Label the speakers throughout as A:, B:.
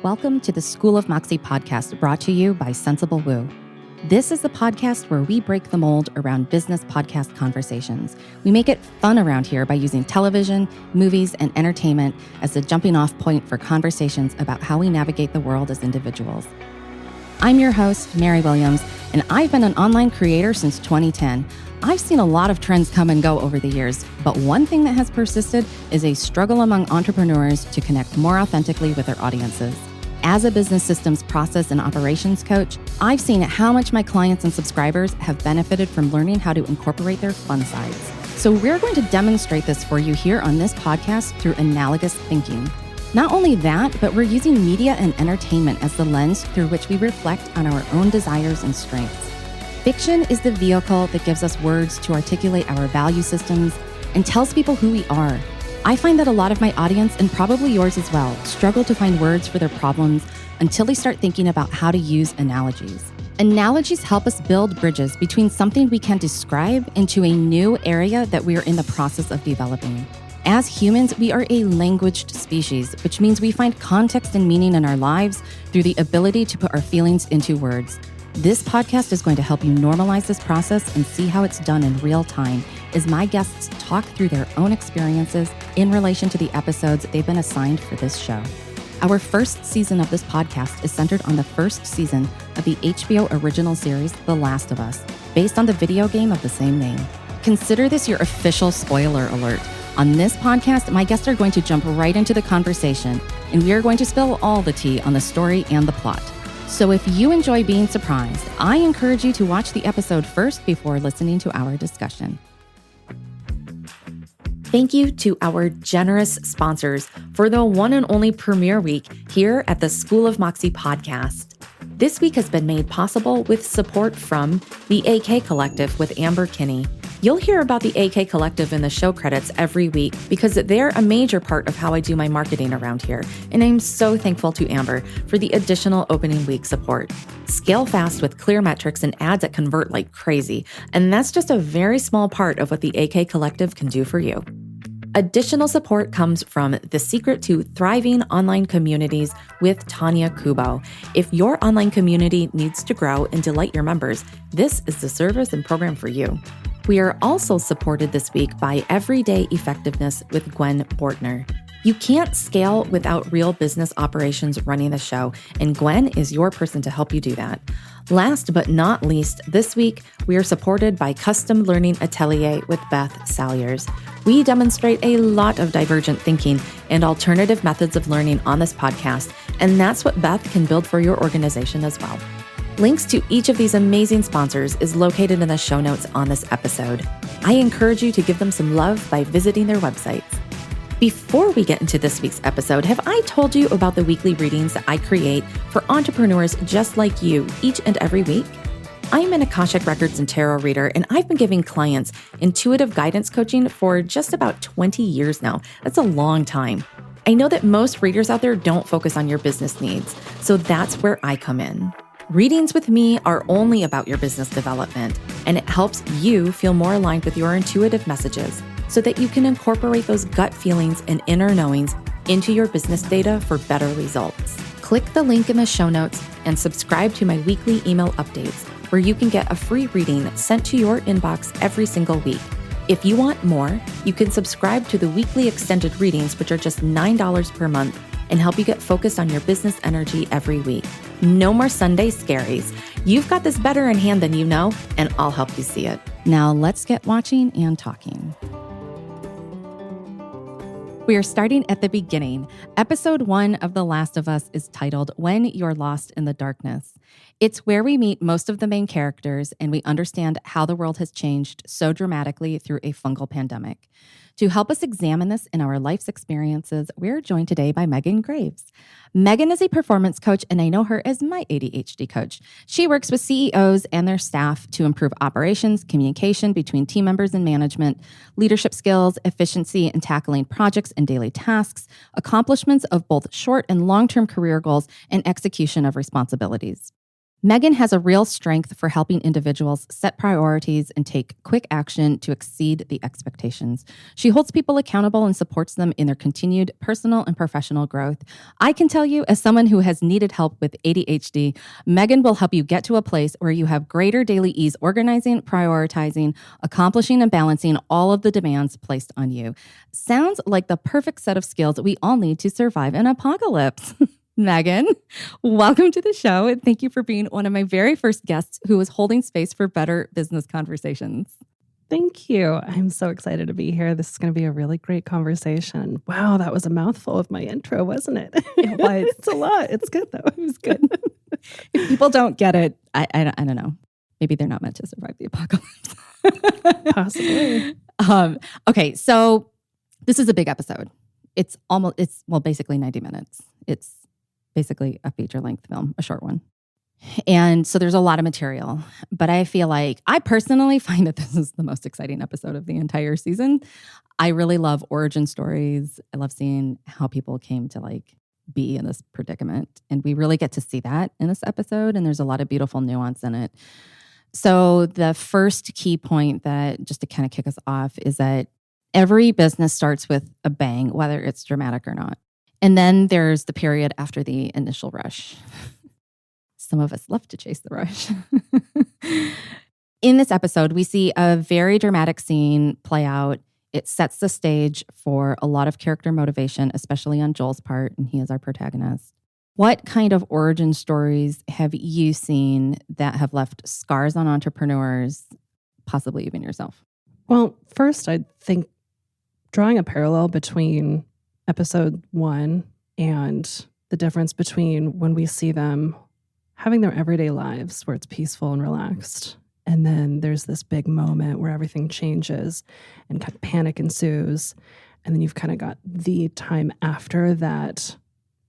A: Welcome to the School of Moxie podcast brought to you by Sensible Woo. This is the podcast where we break the mold around business podcast conversations. We make it fun around here by using television, movies, and entertainment as the jumping off point for conversations about how we navigate the world as individuals. I'm your host, Mary Williams, and I've been an online creator since 2010. I've seen a lot of trends come and go over the years, but one thing that has persisted is a struggle among entrepreneurs to connect more authentically with their audiences. As a business systems process and operations coach, I've seen how much my clients and subscribers have benefited from learning how to incorporate their fun sides. So we're going to demonstrate this for you here on this podcast through analogous thinking. Not only that, but we're using media and entertainment as the lens through which we reflect on our own desires and strengths. Fiction is the vehicle that gives us words to articulate our value systems and tells people who we are. I find that a lot of my audience, and probably yours as well, struggle to find words for their problems until they start thinking about how to use analogies. Analogies help us build bridges between something we can describe into a new area that we are in the process of developing. As humans, we are a languaged species, which means we find context and meaning in our lives through the ability to put our feelings into words. This podcast is going to help you normalize this process and see how it's done in real time as my guests talk through their own experiences in relation to the episodes they've been assigned for this show. Our first season of this podcast is centered on the first season of the HBO original series, The Last of Us, based on the video game of the same name. Consider this your official spoiler alert. On this podcast, my guests are going to jump right into the conversation, and we are going to spill all the tea on the story and the plot. So if you enjoy being surprised, I encourage you to watch the episode first before listening to our discussion. Thank you to our generous sponsors for the one and only premiere week here at the School of Moxie podcast. This week has been made possible with support from the AK Collective with Amber Kinney. You'll hear about the AK Collective in the show credits every week because they're a major part of how I do my marketing around here, and I'm so thankful to Amber for the additional opening week support. Scale fast with clear metrics and ads that convert like crazy, and that's just a very small part of what the AK Collective can do for you. Additional support comes from The Secret to Thriving Online Communities with Tanya Kubo. If your online community needs to grow and delight your members, this is the service and program for you. We are also supported this week by Everyday Effectiveness with Gwen Bortner. You can't scale without real business operations running the show, and Gwen is your person to help you do that. Last but not least, this week, we are supported by Custom Learning Atelier with Beth Salyers. We demonstrate a lot of divergent thinking and alternative methods of learning on this podcast, and that's what Beth can build for your organization as well. Links to each of these amazing sponsors is located in the show notes on this episode. I encourage you to give them some love by visiting their websites. Before we get into this week's episode, have I told you about the weekly readings that I create for entrepreneurs just like you each and every week? I'm an Akashic Records and Tarot reader, and I've been giving clients intuitive guidance coaching for just about 20 years now. That's a long time. I know that most readers out there don't focus on your business needs, so that's where I come in. Readings with me are only about your business development, and it helps you feel more aligned with your intuitive messages so that you can incorporate those gut feelings and inner knowings into your business data for better results. Click the link in the show notes and subscribe to my weekly email updates where you can get a free reading sent to your inbox every single week. If you want more, you can subscribe to the weekly extended readings, which are just $9 per month and help you get focused on your business energy every week. No more Sunday scaries. You've got this better in hand than you know, and I'll help you see it. Now let's get watching and talking. We are starting at the beginning. Episode 1 of The Last of Us is titled When You're Lost in the Darkness. It's where we meet most of the main characters and we understand how the world has changed so dramatically through a fungal pandemic. To help us examine this in our life's experiences, we're joined today by Megan Graves. Megan is a performance coach, and I know her as my ADHD coach. She works with CEOs and their staff to improve operations, communication between team members and management, leadership skills, efficiency in tackling projects and daily tasks, accomplishments of both short and long-term career goals, and execution of responsibilities. Megan has a real strength for helping individuals set priorities and take quick action to exceed the expectations. She holds people accountable and supports them in their continued personal and professional growth. I can tell you, as someone who has needed help with ADHD, Megan will help you get to a place where you have greater daily ease organizing, prioritizing, accomplishing, and balancing all of the demands placed on you. Sounds like the perfect set of skills that we all need to survive an apocalypse. Megan, welcome to the show. And thank you for being one of my very first guests who was holding space for better business conversations.
B: Thank you. I'm so excited to be here. This is going to be a really great conversation. Wow, that was a mouthful of my intro, wasn't it?
A: It was.
B: It's a lot. It's good, though. It was good.
A: If people don't get it, I don't know. Maybe they're not meant to survive the apocalypse.
B: Possibly.
A: Okay, so this is a big episode. It's basically 90 minutes. It's basically a feature-length film, a short one. And so there's a lot of material, but I feel like I personally find that this is the most exciting episode of the entire season. I really love origin stories. I love seeing how people came to be in this predicament. And we really get to see that in this episode. And there's a lot of beautiful nuance in it. So the first key point that just to kind of kick us off is that every business starts with a bang, whether it's dramatic or not. And then there's the period after the initial rush. Some of us love to chase the rush. In this episode, we see a very dramatic scene play out. It sets the stage for a lot of character motivation, especially on Joel's part, and he is our protagonist. What kind of origin stories have you seen that have left scars on entrepreneurs, possibly even yourself?
B: Well, first, I think drawing a parallel between episode 1 and the difference between when we see them having their everyday lives where it's peaceful and relaxed. And then there's this big moment where everything changes and kind of panic ensues. And then you've kind of got the time after that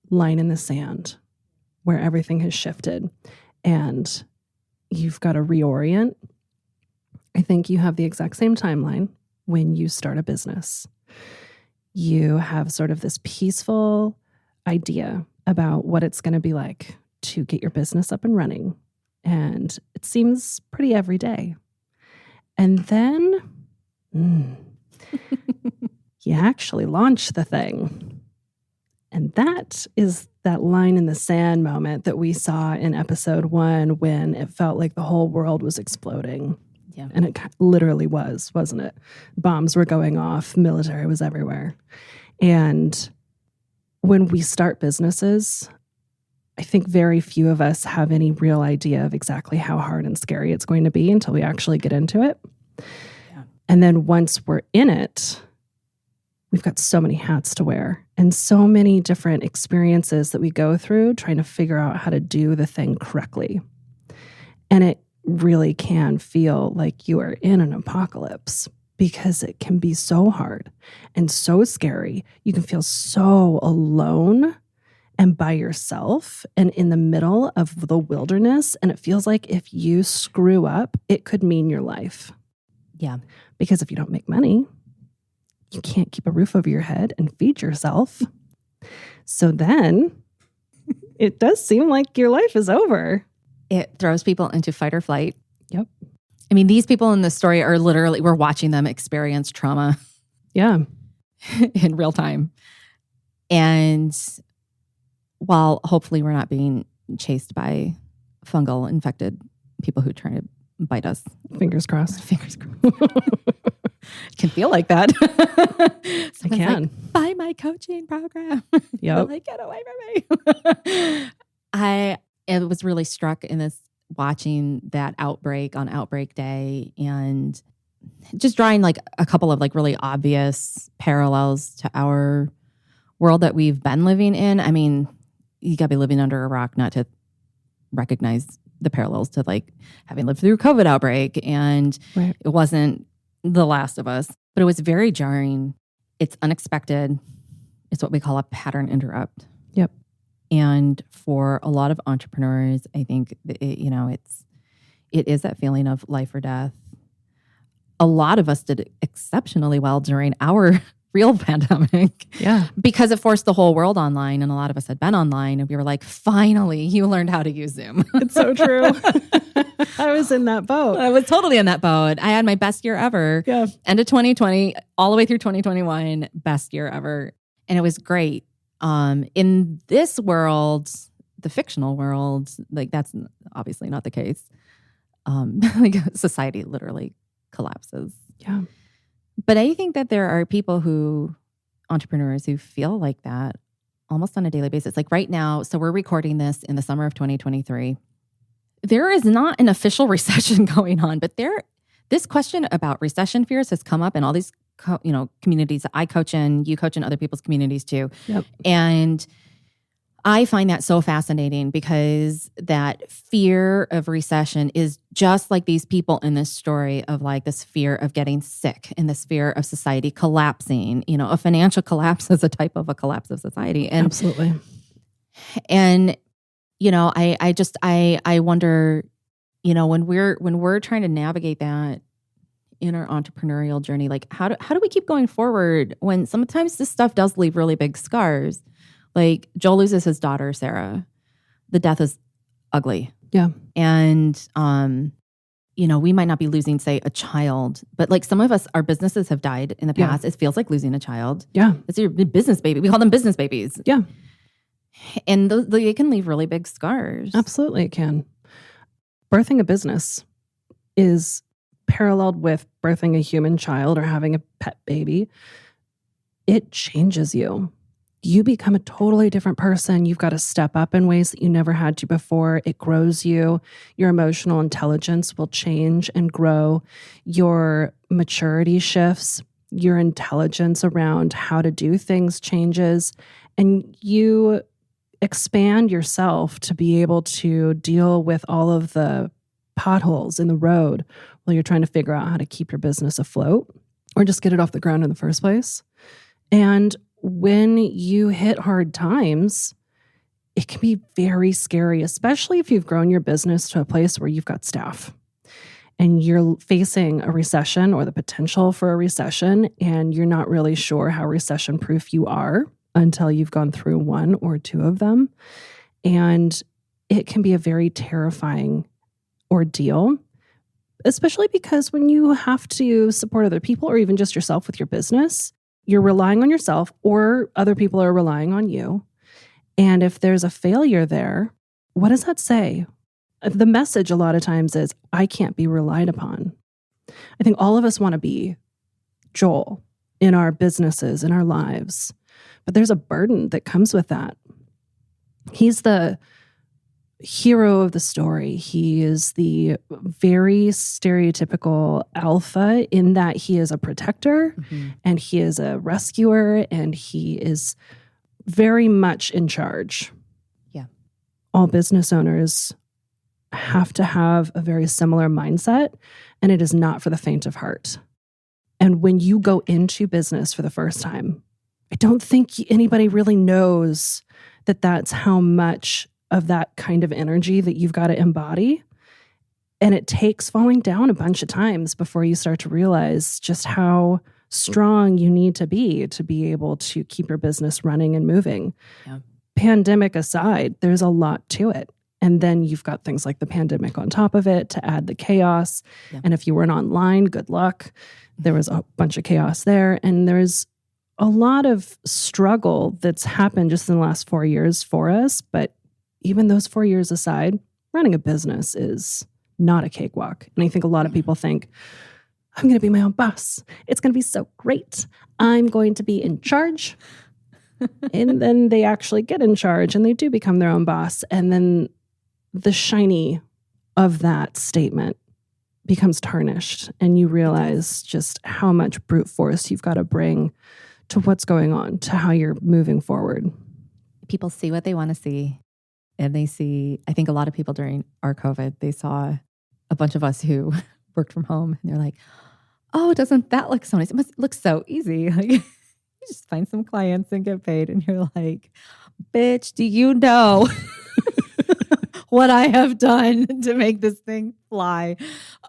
B: line in the sand where everything has shifted and you've got to reorient. I think you have the exact same timeline when you start a business. You have sort of this peaceful idea about what it's going to be like to get your business up and running. And it seems pretty everyday. And then you actually launch the thing. And that is that line in the sand moment that we saw in episode 1 when it felt like the whole world was exploding.
A: Yeah.
B: And it literally was, wasn't it? Bombs were going off, military was everywhere. And when we start businesses, I think very few of us have any real idea of exactly how hard and scary it's going to be until we actually get into it. Yeah. And then once we're in it, we've got so many hats to wear and so many different experiences that we go through trying to figure out how to do the thing correctly. And it really can feel like you are in an apocalypse because it can be so hard and so scary. You can feel so alone and by yourself and in the middle of the wilderness. And it feels like if you screw up, it could mean your life.
A: Yeah.
B: Because if you don't make money, you can't keep a roof over your head and feed yourself. So then it does seem like your life is over.
A: It throws people into fight or flight.
B: Yep.
A: I mean, these people in this story are literally, we're watching them experience trauma.
B: Yeah.
A: In real time. And while hopefully we're not being chased by fungal infected people who try to bite us.
B: Fingers crossed.
A: Fingers crossed. It can feel like that.
B: I can.
A: Like, buy my coaching program.
B: Yep.
A: Like, get away from me. I was really struck in this watching that outbreak on Outbreak Day and just drawing like a couple of like really obvious parallels to our world that we've been living in. I mean, you got to be living under a rock not to recognize the parallels to like having lived through a COVID outbreak. And
B: right.
A: It wasn't The Last of Us, but it was very jarring. It's unexpected. It's what we call a pattern interrupt.
B: Yep.
A: And for a lot of entrepreneurs, I think it is that feeling of life or death. A lot of us did exceptionally well during our real pandemic.
B: Yeah.
A: Because it forced the whole world online, and a lot of us had been online, and we were like, finally, you learned how to use Zoom.
B: It's so true. I was in that boat.
A: I was totally in that boat. I had my best year ever.
B: Yeah.
A: End of 2020, all the way through 2021, best year ever. And it was great. In this world, the fictional world, like that's obviously not the case. Like society literally collapses.
B: Yeah.
A: But I think that there are people entrepreneurs who feel like that almost on a daily basis. Like right now, so we're recording this in the summer of 2023. There is not an official recession going on, but this question about recession fears has come up in all these communities that I coach in, you coach in other people's communities too.
B: Yep.
A: And I find that so fascinating because that fear of recession is just like these people in this story of like this fear of getting sick and this fear of society collapsing. A financial collapse is a type of a collapse of society. And
B: absolutely.
A: And I wonder, when we're trying to navigate that in our entrepreneurial journey, like how do we keep going forward when sometimes this stuff does leave really big scars? Like Joel loses his daughter, Sarah. The death is ugly.
B: Yeah.
A: And, we might not be losing, say, a child, but like some of us, our businesses have died in the past. Yeah. It feels like losing a child.
B: Yeah.
A: It's your business baby. We call them business babies.
B: Yeah.
A: And they can leave really big scars.
B: Absolutely, it can. Birthing a business is paralleled with birthing a human child or having a pet baby. It changes you. You become a totally different person. You've got to step up in ways that you never had to before. It grows you. Your emotional intelligence will change and grow. Your maturity shifts. Your intelligence around how to do things changes. And you expand yourself to be able to deal with all of the potholes in the road while you're trying to figure out how to keep your business afloat or just get it off the ground in the first place. And when you hit hard times, it can be very scary, especially if you've grown your business to a place where you've got staff and you're facing a recession or the potential for a recession, and you're not really sure how recession-proof you are until you've gone through one or two of them. And it can be a very terrifying ordeal, especially because when you have to support other people or even just yourself with your business, you're relying on yourself or other people are relying on you. And if there's a failure there, what does that say? The message a lot of times is, I can't be relied upon. I think all of us want to be Joel in our businesses, in our lives. But there's a burden that comes with that. He's the hero of the story. He is the very stereotypical alpha in that he is a protector and he is a rescuer and he is very much in charge.
A: Yeah.
B: All business owners have to have a very similar mindset, and it is not for the faint of heart. And when you go into business for the first time, I don't think anybody really knows that that's how much of that kind of energy that you've got to embody. And it takes falling down a bunch of times before you start to realize just how strong you need to be able to keep your business running and moving.
A: Yeah.
B: Pandemic aside, there's a lot to it. And then you've got things like the pandemic on top of it to add the chaos. Yeah. And if you weren't online, good luck. There was a bunch of chaos there. And there's a lot of struggle that's happened just in the last 4 years for us. But even those 4 years aside, running a business is not a cakewalk. And I think a lot of people think, I'm going to be my own boss. It's going to be so great. I'm going to be in charge. And then they actually get in charge and they do become their own boss. And then the shiny of that statement becomes tarnished. And you realize just how much brute force you've got to bring to what's going on, to how you're moving forward.
A: People see what they want to see. And they see, I think a lot of people during our COVID, they saw a bunch of us who worked from home and they're like, oh, doesn't that look so nice? It must look so easy. Like, you just find some clients and get paid. And you're like, bitch, do you know what I have done to make this thing fly?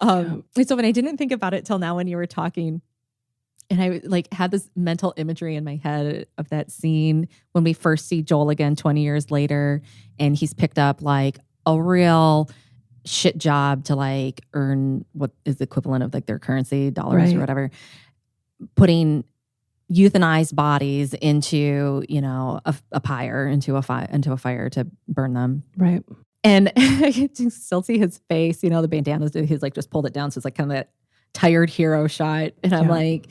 A: So when I didn't think about it till now when you were talking, And I like had this mental imagery in my head of that scene when we first see Joel again 20 years later, and he's picked up like a real shit job to like earn what is the equivalent of like their currency, dollars or whatever, putting euthanized bodies into, you know, a pyre, into a fire to burn them.
B: Right.
A: And I can still see his face, you know, the bandanas, he's like just pulled it down. So it's like kind of that tired hero shot. And I'm like,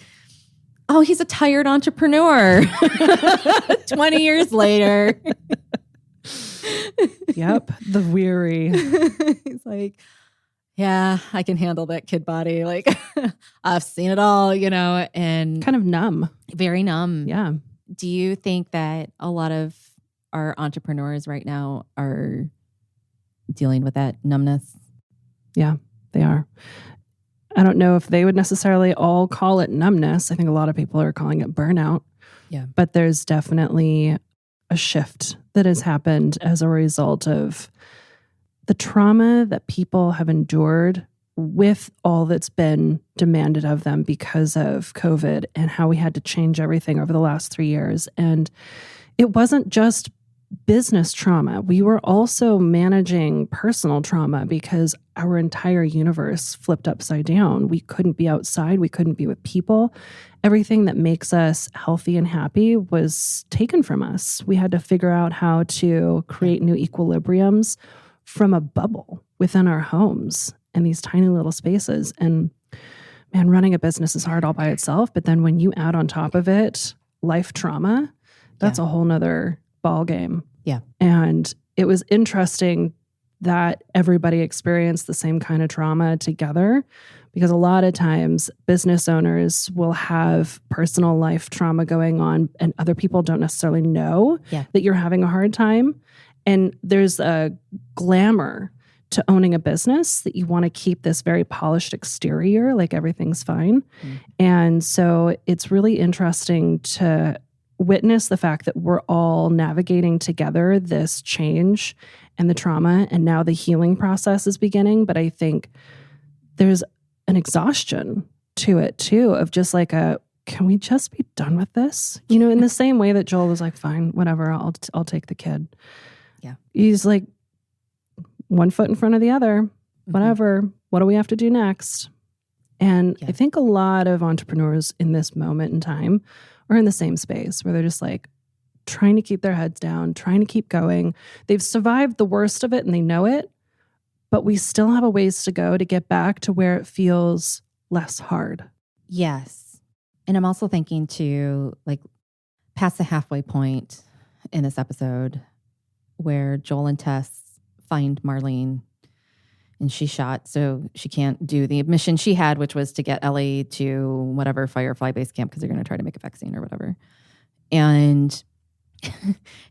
A: oh, he's a tired entrepreneur 20 years later.
B: Yep. The weary.
A: He's like, yeah, I can handle that kid body. Like I've seen it all, you know, and
B: kind of numb.
A: Very numb.
B: Yeah.
A: Do you think that a lot of our entrepreneurs right now are dealing with that numbness?
B: Yeah, they are. I don't know if they would necessarily all call it numbness. I think a lot of people are calling it burnout.
A: Yeah.
B: But there's definitely a shift that has happened as a result of the trauma that people have endured with all that's been demanded of them because of COVID and how we had to change everything over the last 3 years. And it wasn't just business trauma. We were also managing personal trauma because our entire universe flipped upside down. We couldn't be outside. We couldn't be with people. Everything that makes us healthy and happy was taken from us. We had to figure out how to create new equilibriums from a bubble within our homes and these tiny little spaces. And man, running a business is hard all by itself. But then when you add on top of it life trauma, that's a whole nother ball game.
A: Yeah.
B: And it was interesting that everybody experienced the same kind of trauma together, because a lot of times business owners will have personal life trauma going on and other people don't necessarily know that you're having a hard time. And there's a glamour to owning a business that you want to keep this very polished exterior, like everything's fine. And so it's really interesting to witness the fact that we're all navigating together this change and the trauma, and now the healing process is beginning. But I think there's an exhaustion to it too, of just like can we just be done with this? You know, in the same way that Joel was like, fine, whatever, I'll take the kid.
A: Yeah.
B: He's like one foot in front of the other, whatever, what do we have to do next? And I think a lot of entrepreneurs in this moment in time are in the same space where they're just like trying to keep their heads down, trying to keep going. They've survived the worst of it and they know it, but we still have a ways to go to get back to where it feels less hard.
A: Yes. And I'm also thinking to like past the halfway point in this episode where Joel and Tess find Marlene and she's shot, so she can't do the mission she had, which was to get Ellie to whatever Firefly base camp because they're going to try to make a vaccine or whatever. And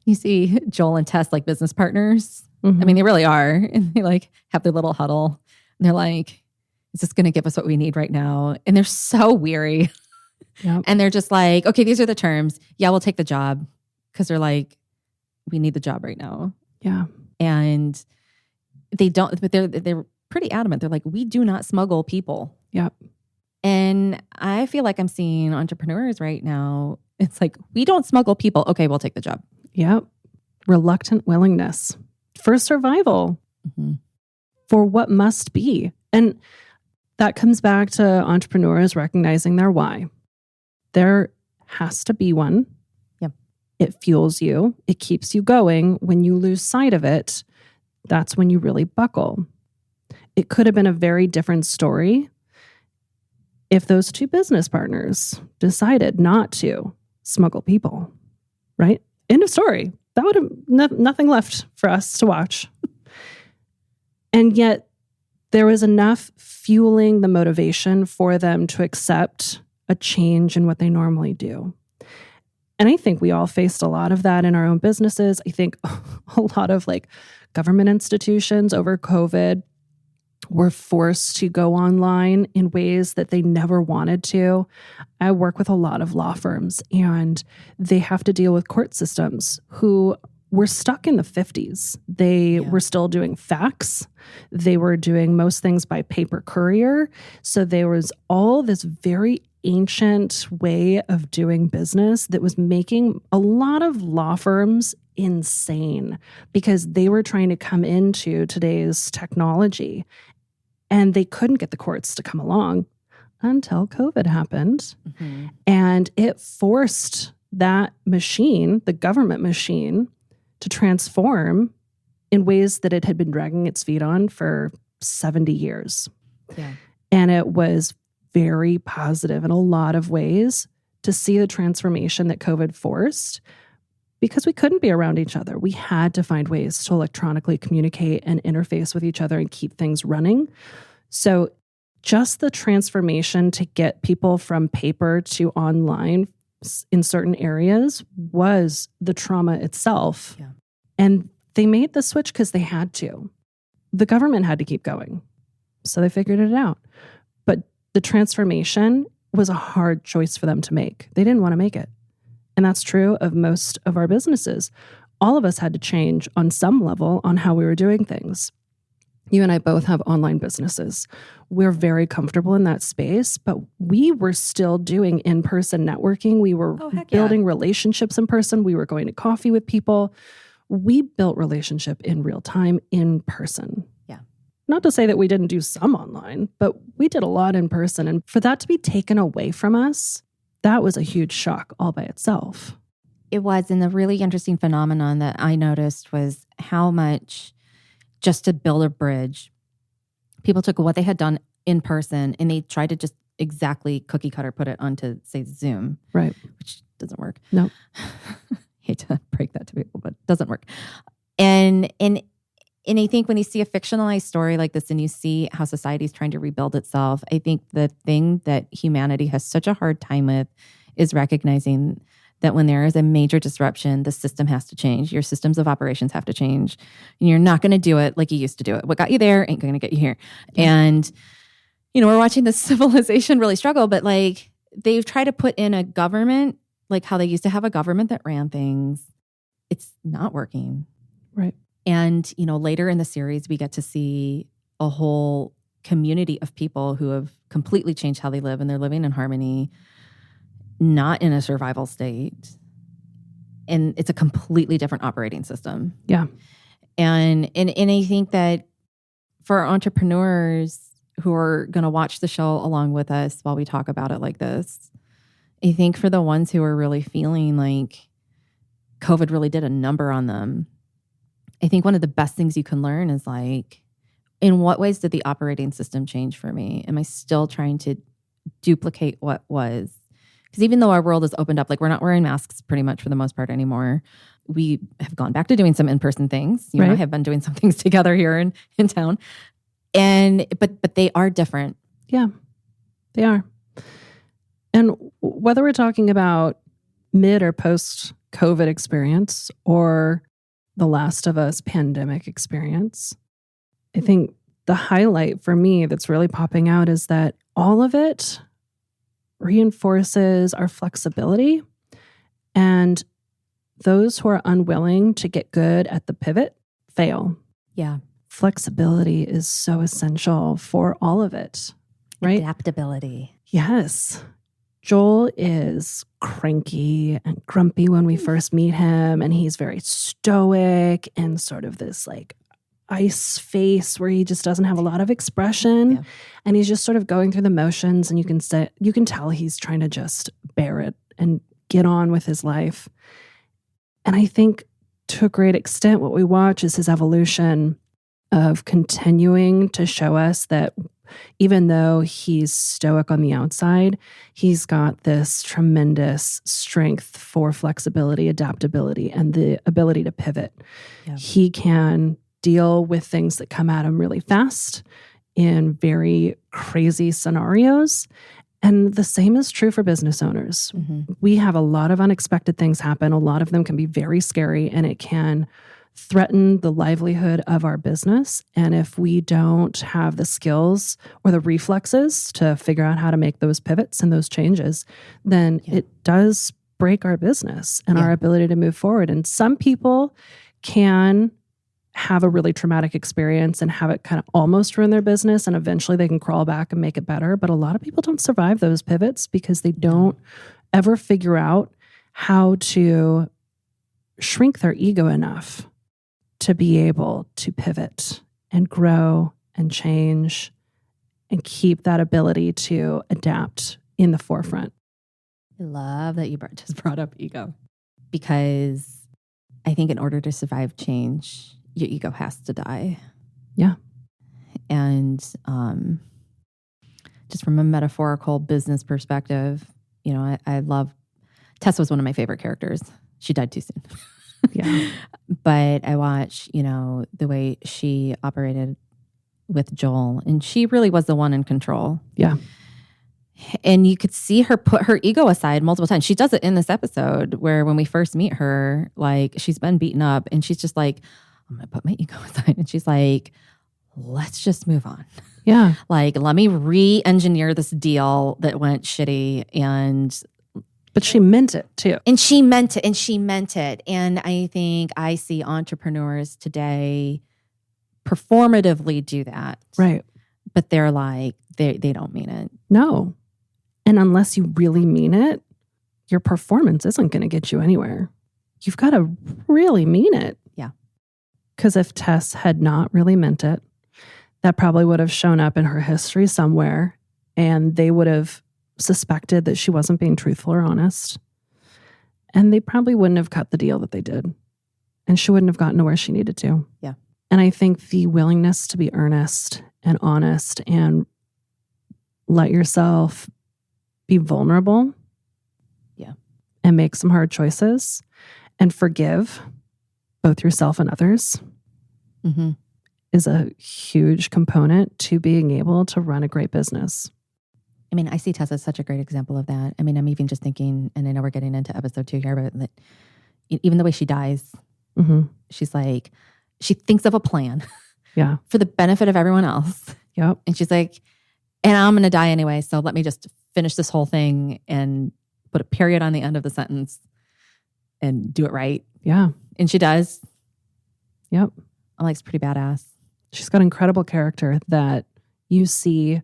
A: you see Joel and Tess like business partners. I mean, they really are. And they like have their little huddle. And they're like, is this going to give us what we need right now? And they're so weary. And they're just like, okay, these are the terms. Yeah, we'll take the job. Because they're like, we need the job right now.
B: Yeah.
A: And they don't, but they're pretty adamant. They're like, we do not smuggle people.
B: Yep.
A: And I feel like I'm seeing entrepreneurs right now. It's like, we don't smuggle people. Okay, we'll take the job.
B: Yep. Reluctant willingness for survival, for what must be. And that comes back to entrepreneurs recognizing their why. There has to be one.
A: Yep.
B: It fuels you. It keeps you going. When you lose sight of it, that's when you really buckle. It could have been a very different story if those two business partners decided not to smuggle people, right? End of story. That would have nothing left for us to watch. And yet there was enough fueling the motivation for them to accept a change in what they normally do. And I think we all faced a lot of that in our own businesses. I think a lot of like government institutions over COVID were forced to go online in ways that they never wanted to. I work with a lot of law firms and they have to deal with court systems who were stuck in the 50s. They were still doing fax. They were doing most things by paper courier. So there was all this very ancient way of doing business that was making a lot of law firms insane because they were trying to come into today's technology and they couldn't get the courts to come along until COVID happened. Mm-hmm. And it forced that machine, the government machine, to transform in ways that it had been dragging its feet on for 70 years.
A: Yeah.
B: And it was very positive in a lot of ways to see the transformation that COVID forced because we couldn't be around each other. We had to find ways to electronically communicate and interface with each other and keep things running. So just the transformation to get people from paper to online in certain areas was the trauma itself.
A: Yeah.
B: And they made the switch because they had to. The government had to keep going. So they figured it out. But the transformation was a hard choice for them to make. They didn't want to make it. And that's true of most of our businesses. All of us had to change on some level on how we were doing things. You and I both have online businesses. We're very comfortable in that space, but we were still doing in-person networking. We were building relationships in person. We were going to coffee with people. We built relationship in real time in person.
A: Yeah.
B: Not to say that we didn't do some online, but we did a lot in person. And for that to be taken away from us, that was a huge shock all by itself.
A: It was. And the really interesting phenomenon that I noticed was how much, just to build a bridge, people took what they had done in person and they tried to just exactly cookie cutter put it onto, say, Zoom.
B: Right.
A: Which doesn't work.
B: No.
A: Hate to break that to people, but it doesn't work. And I think when you see a fictionalized story like this and you see how society is trying to rebuild itself, I think the thing that humanity has such a hard time with is recognizing that when there is a major disruption, the system has to change. Your systems of operations have to change. And you're not going to do it like you used to do it. What got you there ain't going to get you here. And, we're watching this civilization really struggle, but like they've tried to put in a government, like how they used to have a government that ran things. It's not working.
B: Right.
A: And, later in the series, we get to see a whole community of people who have completely changed how they live and they're living in harmony, not in a survival state. And it's a completely different operating system.
B: Yeah.
A: And I think that for our entrepreneurs who are going to watch the show along with us while we talk about it like this, I think for the ones who are really feeling like COVID really did a number on them, I think one of the best things you can learn is like, in what ways did the operating system change for me? Am I still trying to duplicate what was? Because even though our world has opened up, like we're not wearing masks pretty much for the most part anymore. We have gone back to doing some in-person things. You and I have been doing some things together here in town. But they are different.
B: Yeah, they are. And whether we're talking about mid or post-COVID experience or the Last of Us pandemic experience, I think the highlight for me that's really popping out is that all of it reinforces our flexibility. And those who are unwilling to get good at the pivot fail.
A: Yeah.
B: Flexibility is so essential for all of it, right?
A: Adaptability.
B: Yes. Joel is cranky and grumpy when we first meet him, and he's very stoic and sort of this like ice face where he just doesn't have a lot of expression. Yeah. And he's just sort of going through the motions, and you can tell he's trying to just bear it and get on with his life. And I think to a great extent what we watch is his evolution of continuing to show us that even though he's stoic on the outside, he's got this tremendous strength for flexibility, adaptability, and the ability to pivot. Yeah. He can deal with things that come at him really fast in very crazy scenarios. And the same is true for business owners. Mm-hmm. We have a lot of unexpected things happen. A lot of them can be very scary, and it can threaten the livelihood of our business. And if we don't have the skills or the reflexes to figure out how to make those pivots and those changes, then it does break our business and our ability to move forward. And some people can have a really traumatic experience and have it kind of almost ruin their business, and eventually they can crawl back and make it better. But a lot of people don't survive those pivots because they don't ever figure out how to shrink their ego enough to be able to pivot and grow and change and keep that ability to adapt in the forefront.
A: I love that you just brought up ego, because I think in order to survive change, your ego has to die.
B: Yeah.
A: And just from a metaphorical business perspective, I love, Tessa was one of my favorite characters. She died too soon.
B: Yeah.
A: But I watch, the way she operated with Joel, and she really was the one in control.
B: Yeah.
A: And you could see her put her ego aside multiple times. She does it in this episode where when we first meet her, like she's been beaten up and she's just like, I'm going to put my ego aside. And she's like, let's just move on.
B: Yeah.
A: Like, let me re-engineer this deal that went shitty.
B: But she meant it too.
A: And she meant it. And I think I see entrepreneurs today performatively do that.
B: Right.
A: But they're like, they don't mean it.
B: No. And unless you really mean it, your performance isn't going to get you anywhere. You've got to really mean it.
A: Yeah.
B: Because if Tess had not really meant it, that probably would have shown up in her history somewhere, and they would have suspected that she wasn't being truthful or honest. And they probably wouldn't have cut the deal that they did. And she wouldn't have gotten to where she needed to.
A: Yeah.
B: And I think the willingness to be earnest and honest and let yourself be vulnerable.
A: Yeah.
B: And make some hard choices and forgive both yourself and others is a huge component to being able to run a great business.
A: I mean, I see Tessa as such a great example of that. I mean, I'm even just thinking, and I know we're getting into episode 2 here, but that even the way she dies, she's like, she thinks of a plan for the benefit of everyone else.
B: Yep.
A: And she's like, and I'm going to die anyway, so let me just finish this whole thing and put a period on the end of the sentence and do it right.
B: Yeah.
A: And she does.
B: Yep.
A: I'm like, it's pretty badass.
B: She's got incredible character that you see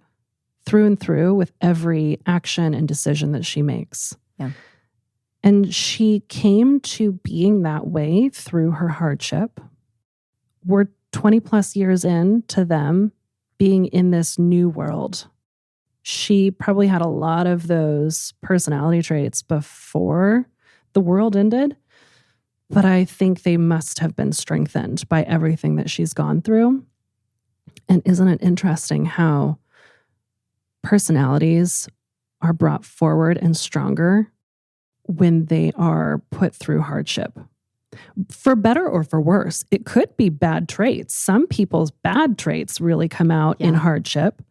B: through and through with every action and decision that she makes.
A: Yeah.
B: And she came to being that way through her hardship. We're 20 plus years in to them being in this new world. She probably had a lot of those personality traits before the world ended, but I think they must have been strengthened by everything that she's gone through. And isn't it interesting how personalities are brought forward and stronger when they are put through hardship? For better or for worse, it could be bad traits. Some people's bad traits really come out in hardship,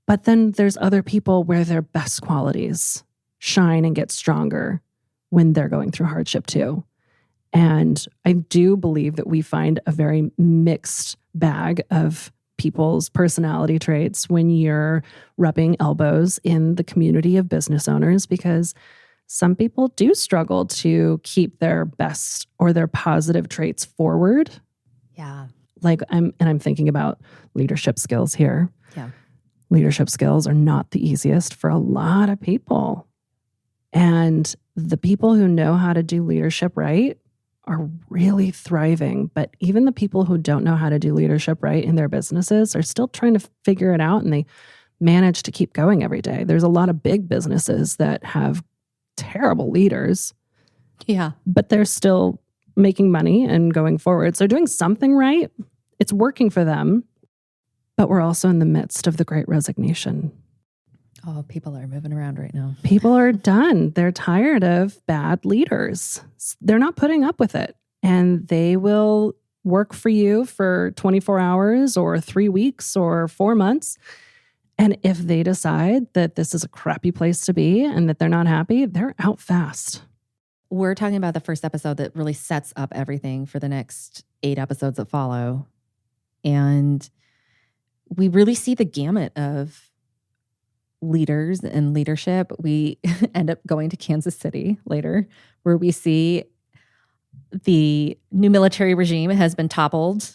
B: but then there's other people where their best qualities shine and get stronger when they're going through hardship too. And I do believe that we find a very mixed bag of people's personality traits when you're rubbing elbows in the community of business owners, because some people do struggle to keep their best or their positive traits forward.
A: Yeah.
B: I'm thinking about leadership skills here.
A: Yeah.
B: Leadership skills are not the easiest for a lot of people. And the people who know how to do leadership right are really thriving. But even the people who don't know how to do leadership right in their businesses are still trying to figure it out, and they manage to keep going every day. There's a lot of big businesses that have terrible leaders.
A: Yeah.
B: But they're still making money and going forward. So they're doing something right. It's working for them. But we're also in the midst of the Great Resignation.
A: Oh, people are moving around right now.
B: People are done. They're tired of bad leaders. They're not putting up with it. And they will work for you for 24 hours or 3 weeks or 4 months. And if they decide that this is a crappy place to be and that they're not happy, they're out fast.
A: We're talking about the first episode that really sets up everything for the next 8 episodes that follow. And we really see the gamut of leaders and leadership. We end up going to Kansas City later, where we see the new military regime has been toppled.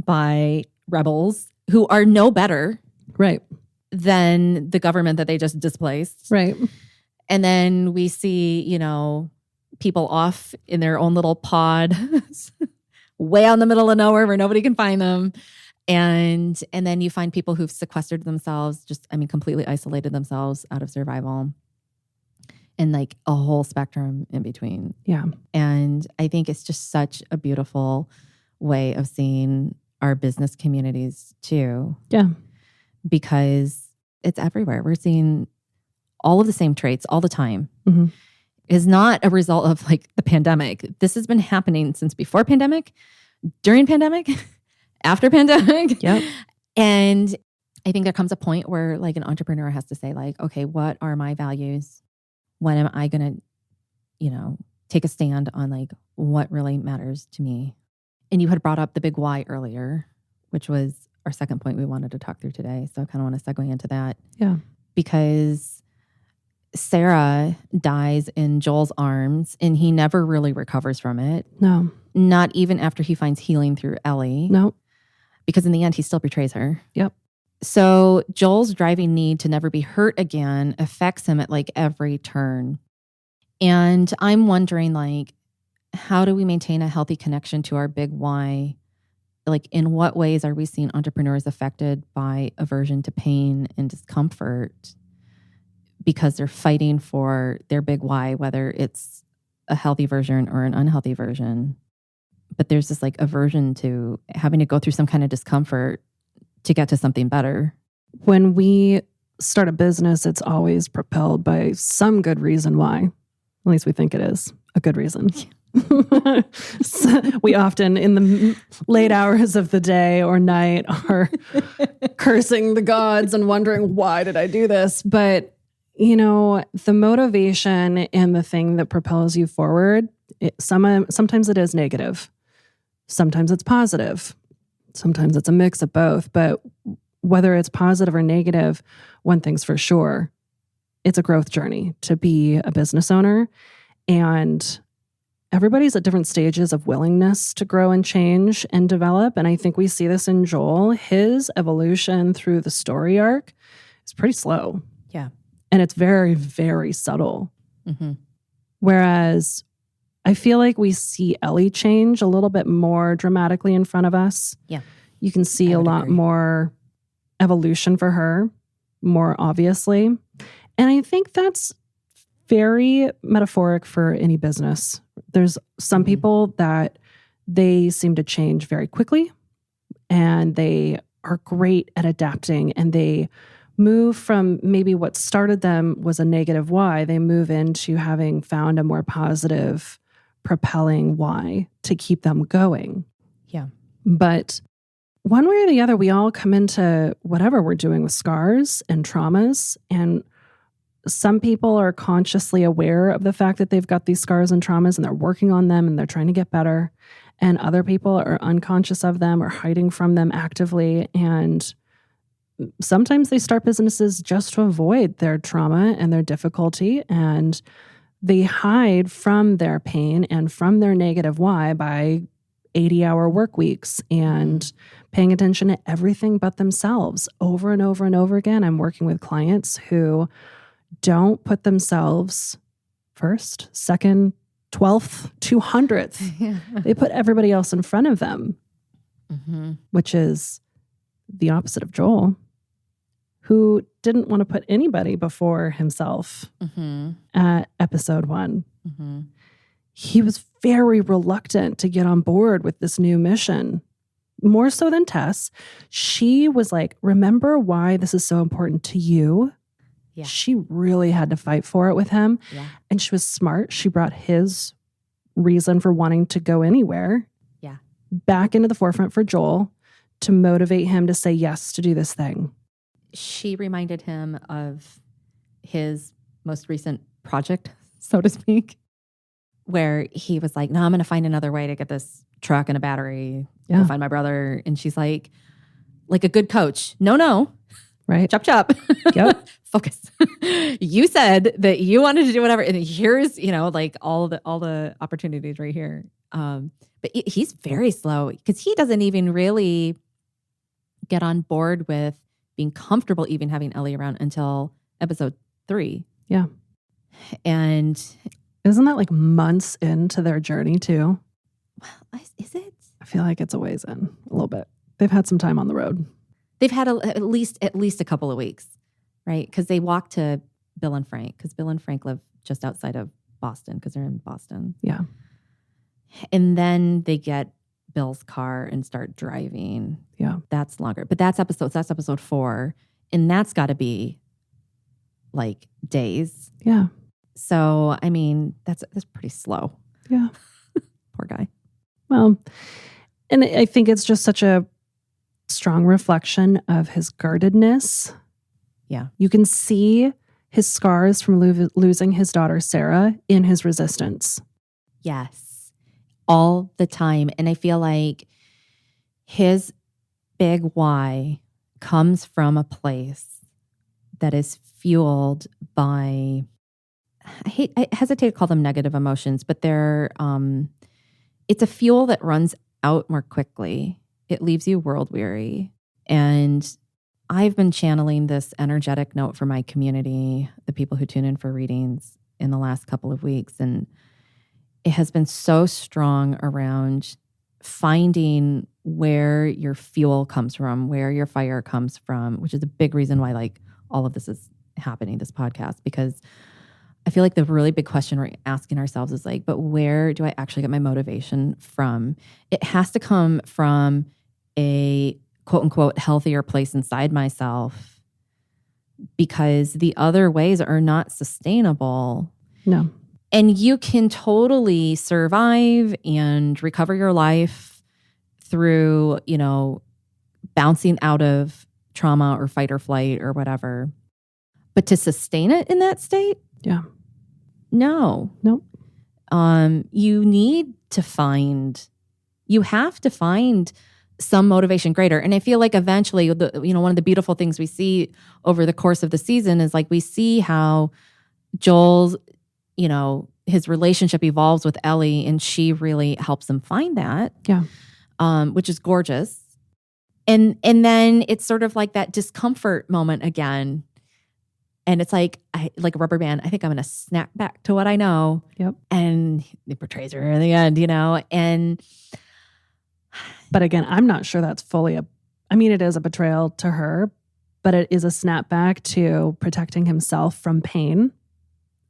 A: by rebels who are no better
B: Right.
A: than the government that they just displaced.
B: Right.
A: And then we see, people off in their own little pod way out in the middle of nowhere where nobody can find them. And then you find people who've sequestered themselves, completely isolated themselves out of survival, and like a whole spectrum in between.
B: Yeah.
A: And I think it's just such a beautiful way of seeing our business communities too.
B: Yeah.
A: Because it's everywhere. We're seeing all of the same traits all the time.
B: Mm-hmm.
A: Is not a result of like the pandemic. This has been happening since before pandemic, during pandemic, after pandemic.
B: Yep.
A: And I think there comes a point where like an entrepreneur has to say like, okay, what are my values? When am I going to, take a stand on like what really matters to me? And you had brought up the big why earlier, which was our second point we wanted to talk through today. So I kind of want to segue into that.
B: Yeah.
A: Because Sarah dies in Joel's arms and he never really recovers from it.
B: No.
A: Not even after he finds healing through Ellie.
B: No.
A: Because in the end, he still betrays her.
B: Yep.
A: So Joel's driving need to never be hurt again affects him at like every turn. And I'm wondering like, how do we maintain a healthy connection to our big why? Like in what ways are we seeing entrepreneurs affected by aversion to pain and discomfort? Because they're fighting for their big why, whether it's a healthy version or an unhealthy version. But there's this like aversion to having to go through some kind of discomfort to get to something better.
B: When we start a business, it's always propelled by some good reason why. At least we think it is a good reason. So we often, in the late hours of the day or night, are cursing the gods and wondering, why did I do this? But the motivation and the thing that propels you forward, sometimes it is negative. Sometimes it's positive. Sometimes it's a mix of both. But whether it's positive or negative, one thing's for sure, it's a growth journey to be a business owner. And everybody's at different stages of willingness to grow and change and develop. And I think we see this in Joel. His evolution through the story arc is pretty slow.
A: Yeah.
B: And it's very, very subtle.
A: Mm-hmm.
B: Whereas I feel like we see Ellie change a little bit more dramatically in front of us.
A: Yeah.
B: You can see a lot more evolution for her, more obviously. And I think that's very metaphoric for any business. There's some people that they seem to change very quickly and they are great at adapting, and they move from maybe what started them was a negative why. They move into having found a more positive, propelling why to keep them going.
A: Yeah.
B: But one way or the other, we all come into whatever we're doing with scars and traumas. And some people are consciously aware of the fact that they've got these scars and traumas and they're working on them and they're trying to get better. And other people are unconscious of them or hiding from them actively. And sometimes they start businesses just to avoid their trauma and their difficulty, and they hide from their pain and from their negative why by 80-hour work weeks and paying attention to everything but themselves over and over and over again. I'm working with clients who don't put themselves first, second, 12th, 200th.
A: Yeah.
B: They put everybody else in front of them, which is the opposite of Joel, who didn't want to put anybody before himself at episode 1. He was very reluctant to get on board with this new mission, more so than Tess. She was like, remember why this is so important to you?
A: Yeah.
B: She really had to fight for it with him.
A: Yeah.
B: And she was smart. She brought his reason for wanting to go anywhere back into the forefront for Joel to motivate him to say yes to do this thing.
A: She reminded him of his most recent project, so to speak, where he was like, no, I'm going to find another way to get this truck and a battery. Go find my brother. And she's like a good coach. No.
B: Right.
A: Chop, chop.
B: Yep.
A: Focus. You said that you wanted to do whatever. And here's, all the opportunities right here. But he's very slow because he doesn't even really get on board with being comfortable even having Ellie around until episode 3.
B: Yeah.
A: And
B: isn't that like months into their journey too?
A: Well, is it?
B: I feel like it's a ways in, a little bit. They've had some time on the road.
A: They've had at least a couple of weeks, right? Because they walked to Bill and Frank, because Bill and Frank live just outside of Boston, because they're in Boston.
B: Yeah.
A: And then they get Bill's car and start driving.
B: Yeah.
A: That's longer. But that's episode 4. And that's got to be like days.
B: Yeah.
A: So, I mean, that's pretty slow.
B: Yeah.
A: Poor guy.
B: Well, and I think it's just such a strong reflection of his guardedness.
A: Yeah.
B: You can see his scars from losing his daughter, Sarah, in his resistance.
A: Yes. All the time. And I feel like his big why comes from a place that is fueled by, I hesitate to call them negative emotions, but they're, it's a fuel that runs out more quickly. It leaves you world weary. And I've been channeling this energetic note for my community, the people who tune in for readings in the last couple of weeks. And it has been so strong around finding where your fuel comes from, where your fire comes from, which is a big reason why like all of this is happening, this podcast, because I feel like the really big question we're asking ourselves is like, but where do I actually get my motivation from? It has to come from a quote unquote healthier place inside myself, because the other ways are not sustainable.
B: No.
A: And you can totally survive and recover your life through, bouncing out of trauma or fight or flight or whatever. But to sustain it in that state?
B: Yeah.
A: No.
B: Nope.
A: You have to find some motivation greater. And I feel like eventually, one of the beautiful things we see over the course of the season is like we see how Joel's, his relationship evolves with Ellie, and she really helps him find that.
B: Yeah.
A: Which is gorgeous. And then it's sort of like that discomfort moment again. And it's like a rubber band. I think I'm going to snap back to what I know.
B: Yep.
A: And he portrays her in the end,
B: But again, I'm not sure that's fully it is a betrayal to her, but it is a snapback to protecting himself from pain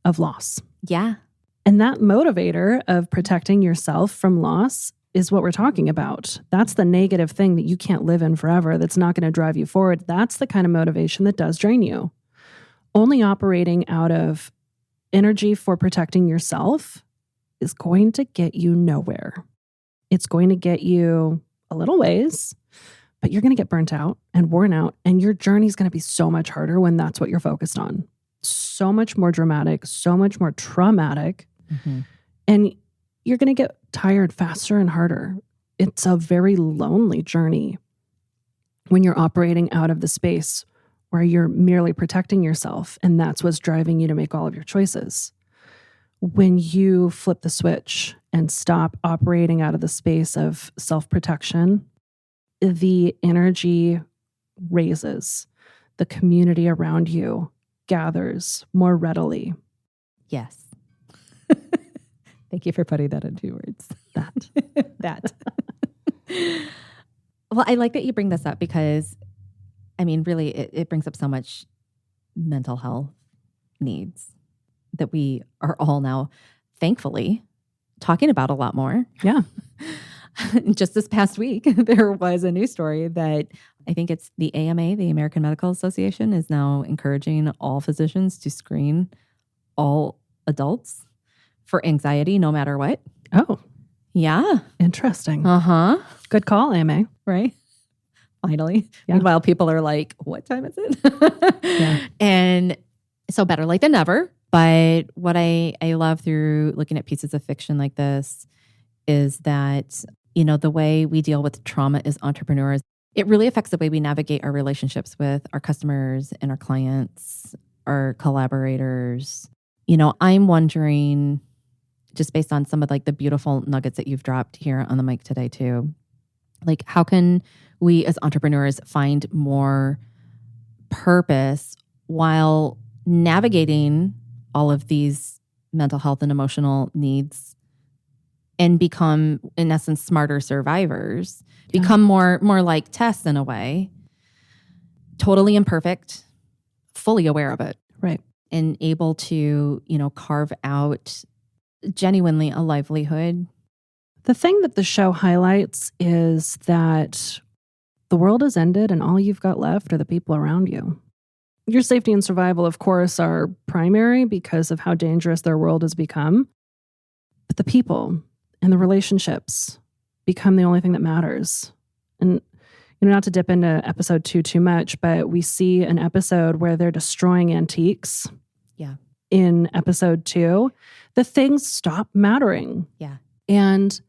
B: of loss.
A: Yeah.
B: And that motivator of protecting yourself from loss is what we're talking about. That's the negative thing that you can't live in forever, that's not going to drive you forward. That's the kind of motivation that does drain you. Only operating out of energy for protecting yourself is going to get you nowhere. It's going to get you a little ways, but you're going to get burnt out and worn out, and your journey is going to be so much harder when that's what you're focused on. So much more dramatic, so much more traumatic, and you're going to get tired faster and harder. It's a very lonely journey when you're operating out of the space where you're merely protecting yourself, and that's what's driving you to make all of your choices. When you flip the switch and stop operating out of the space of self-protection, the energy raises. The community around you gathers more readily.
A: Yes. Thank you for putting that in 2 words. That. Well, I like that you bring this up because, really, it brings up so much mental health needs that we are all now, thankfully, talking about a lot more.
B: Yeah.
A: Just this past week, there was a news story that I think it's the AMA, the American Medical Association, is now encouraging all physicians to screen all adults for anxiety, no matter what.
B: Oh.
A: Yeah.
B: Interesting.
A: Uh-huh.
B: Good call, AMA.
A: Right? Finally.
B: Yeah.
A: Meanwhile, people are like, what time is it?
B: Yeah.
A: And so better late than never. But what I love through looking at pieces of fiction like this is that, the way we deal with trauma as entrepreneurs, it really affects the way we navigate our relationships with our customers and our clients, our collaborators. I'm wondering, just based on some of like the beautiful nuggets that you've dropped here on the mic today too. Like, how can we as entrepreneurs find more purpose while navigating all of these mental health and emotional needs and become, in essence, smarter survivors, become more like Tess in a way, totally imperfect, fully aware of it.
B: Right.
A: And able to, carve out genuinely a livelihood.
B: The thing that the show highlights is that the world has ended and all you've got left are the people around you. Your safety and survival, of course, are primary because of how dangerous their world has become. But the people and the relationships become the only thing that matters. And, not to dip into episode 2 too much, but we see an episode where they're destroying antiques.
A: Yeah.
B: In episode 2, the things stop mattering.
A: Yeah.
B: And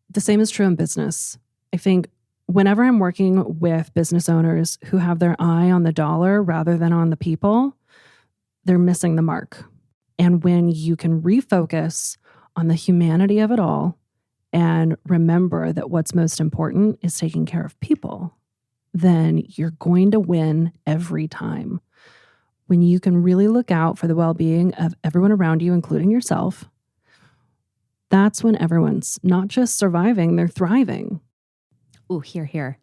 B: the same is true in business. I think whenever I'm working with business owners who have their eye on the dollar rather than on the people, they're missing the mark. And when you can refocus on the humanity of it all and remember that what's most important is taking care of people, then you're going to win every time. When you can really look out for the well-being of everyone around you, including yourself, that's when everyone's not just surviving, they're thriving.
A: Oh, here.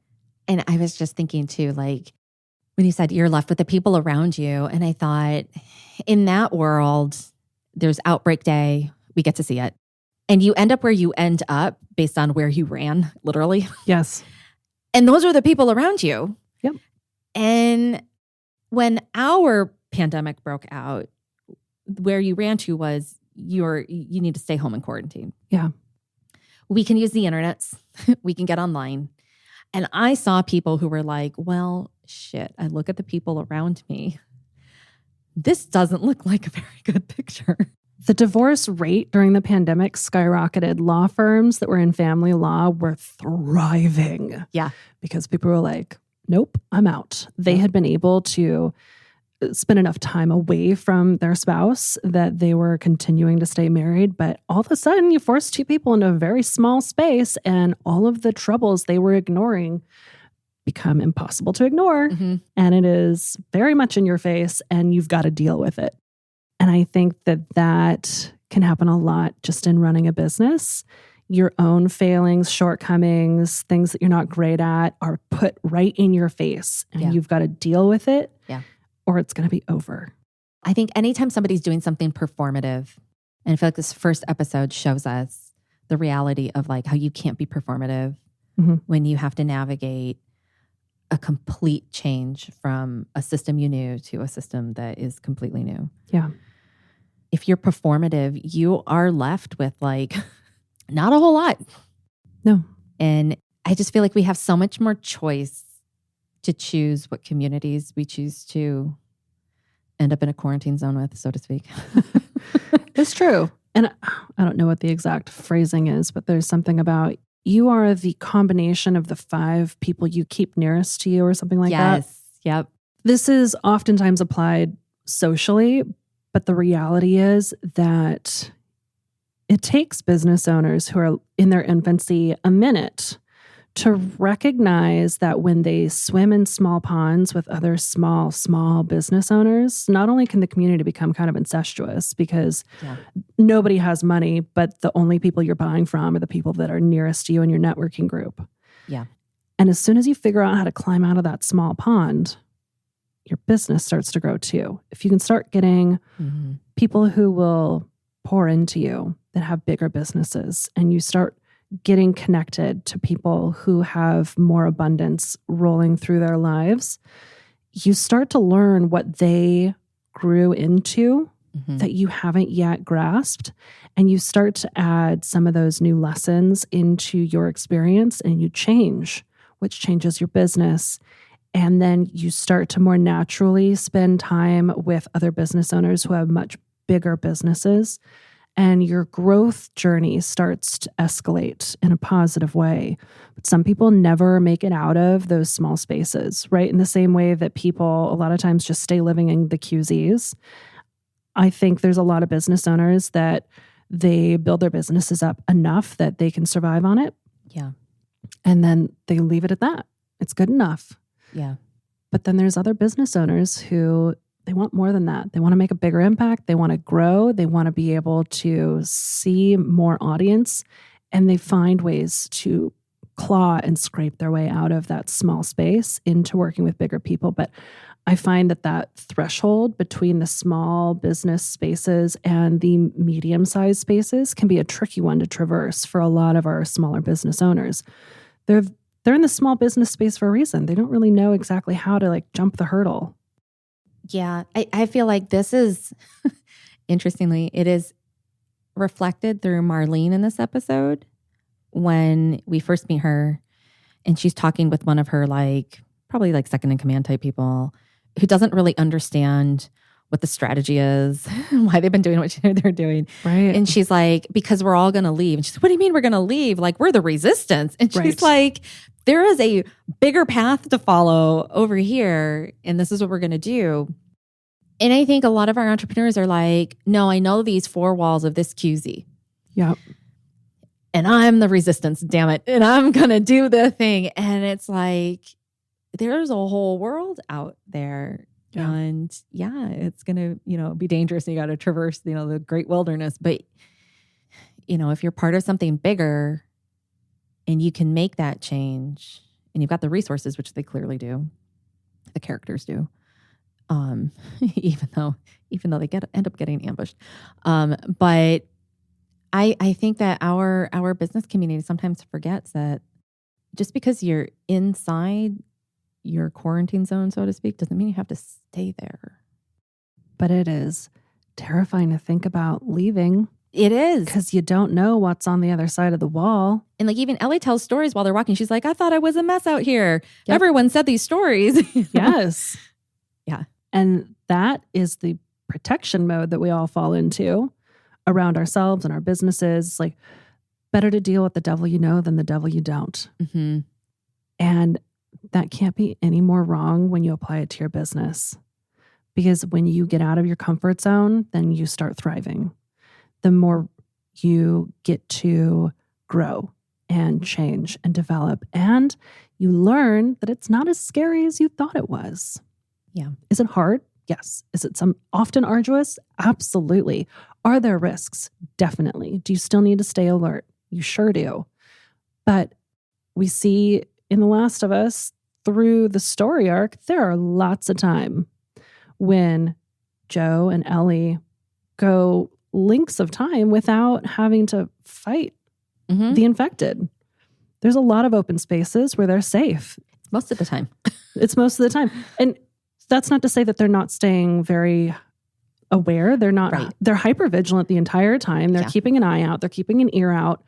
A: And I was just thinking too, like when you said you're left with the people around you, and I thought in that world, there's outbreak day. We get to see it. And you end up where you end up based on where you ran, literally.
B: Yes.
A: And those are the people around you.
B: Yep.
A: And when our pandemic broke out, where you ran to was you need to stay home and quarantine.
B: Yeah.
A: We can use the internet. We can get online. And I saw people who were like, well, shit, I look at the people around me. This doesn't look like a very good picture.
B: The divorce rate during the pandemic skyrocketed. Law firms that were in family law were thriving.
A: Yeah.
B: Because people were like, nope, I'm out. They had been able to spend enough time away from their spouse that they were continuing to stay married. But all of a sudden, you force two people into a very small space and all of the troubles they were ignoring become impossible to ignore.
A: Mm-hmm.
B: And it is very much in your face and you've got to deal with it. And I think that can happen a lot just in running a business. Your own failings, shortcomings, things that you're not great at are put right in your face and you've got to deal with it.
A: Yeah.
B: Or it's going to be over.
A: I think anytime somebody's doing something performative, and I feel like this first episode shows us the reality of like how you can't be performative when you have to navigate a complete change from a system you knew to a system that is completely new.
B: Yeah.
A: If you're performative, you are left with like not a whole lot.
B: No.
A: And I just feel like we have so much more choice to choose what communities we choose to end up in a quarantine zone with, so to speak.
B: It's true. And I don't know what the exact phrasing is, but there's something about you are the combination of the 5 people you keep nearest to you or something like that.
A: Yes. Yep.
B: This is oftentimes applied socially, but the reality is that it takes business owners who are in their infancy a minute to recognize that when they swim in small ponds with other small business owners, not only can the community become kind of incestuous because nobody has money, but the only people you're buying from are the people that are nearest to you in your networking group.
A: Yeah.
B: And as soon as you figure out how to climb out of that small pond, your business starts to grow too. If you can start getting people who will pour into you that have bigger businesses and you start getting connected to people who have more abundance rolling through their lives, you start to learn what they grew into that you haven't yet grasped. And you start to add some of those new lessons into your experience and you change, which changes your business. And then you start to more naturally spend time with other business owners who have much bigger businesses. And your growth journey starts to escalate in a positive way. But some people never make it out of those small spaces, right? In the same way that people a lot of times just stay living in the QZs. I think there's a lot of business owners that They build their businesses up enough that they can survive on it.
A: Yeah.
B: And then they leave it at that. It's good enough.
A: Yeah.
B: But then there's other business owners who they want more than that. They want to make a bigger impact. They want to grow. They want to be able to see more audience. And they find ways to claw and scrape their way out of that small space into working with bigger people. But I find that threshold between the small business spaces and the medium-sized spaces can be a tricky one to traverse for a lot of our smaller business owners. They're in the small business space for a reason. They don't really know exactly how to jump the hurdle.
A: Yeah. I feel like this is, interestingly, it is reflected through Marlene in this episode when we first meet her and she's talking with one of her probably second in command type people who doesn't really understand what the strategy is, why they've been doing what they're doing.
B: Right.
A: And she's like, because we're all going to leave. And she's like, what do you mean we're going to leave? We're the resistance. And she's like, there is a bigger path to follow over here. And this is what we're going to do. And I think a lot of our entrepreneurs are like, no, I know these four walls of this QZ.
B: Yep.
A: And I'm the resistance, damn it. And I'm going to do the thing. And it's like, there's a whole world out there. Yeah. And it's going to, be dangerous. And you got to traverse, the great wilderness. But, if you're part of something bigger and you can make that change and you've got the resources, which they clearly do, the characters do, even though they end up getting ambushed. But I think that our business community sometimes forgets that just because you're inside your quarantine zone, so to speak, doesn't mean you have to stay there.
B: But it is terrifying to think about leaving.
A: It is.
B: Because you don't know what's on the other side of the wall.
A: And even Ellie tells stories while they're walking. She's like, I thought I was a mess out here. Yep. Everyone said these stories.
B: Yes.
A: Yeah.
B: And that is the protection mode that we all fall into around ourselves and our businesses. Better to deal with the devil you know than the devil you don't.
A: Mm-hmm.
B: And that can't be any more wrong when you apply it to your business. Because when you get out of your comfort zone, then you start thriving. The more you get to grow and change and develop, and you learn that it's not as scary as you thought it was.
A: Yeah.
B: Is it hard? Yes. Is it often arduous? Absolutely. Are there risks? Definitely. Do you still need to stay alert? You sure do. But we see in The Last of Us, through the story arc, there are lots of time when Joe and Ellie go lengths of time without having to fight the infected. There's a lot of open spaces where they're safe.
A: Most of the time.
B: It's most of the time. And that's not to say that they're not staying very aware. They're not,
A: right.
B: They're hyper vigilant the entire time. They're keeping an eye out. They're keeping an ear out.